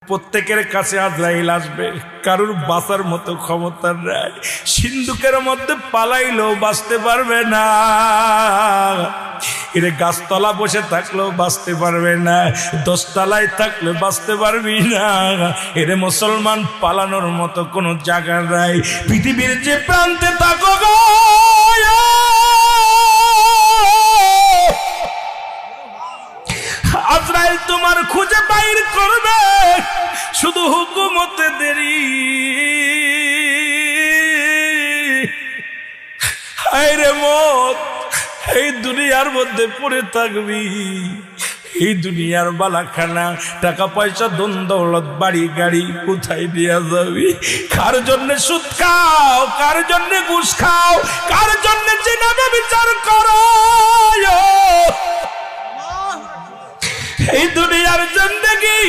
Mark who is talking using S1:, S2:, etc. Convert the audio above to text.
S1: প্রত্যেকের কাছে আজরাইল আসবে, কারুর বাঁচার মতো ক্ষমতা নাই। সিন্ধুকের মধ্যে পালাইলেও বাঁচতে পারবে না, এর গাছতলা বসে থাকলেও বাঁচতে পারবে না, 10 তলায় থাকলে বাঁচতে পারবি না। এর মুসলমান পালানোর মতো কোনো জায়গা নাই। পৃথিবীর যে প্রান্তে থাকো গো, আজরাইল তোমার খুঁজে বাইর করবে, শুধু হুকুমতে দেরি। হায়রে মত, এই দুনিয়ার মধ্যে পড়ে থাকবি, এই দুনিয়ার বালাখানা, টাকা পয়সা ধন দৌলত বাড়ি গাড়ি কোথায় নিয়ে যাবি? কার জন্য সুদ খাও, কার জন্য ঘুষ খাও, কার জন্য জিনাবে বিচার করো? এই দুনিয়ার জিন্দেগি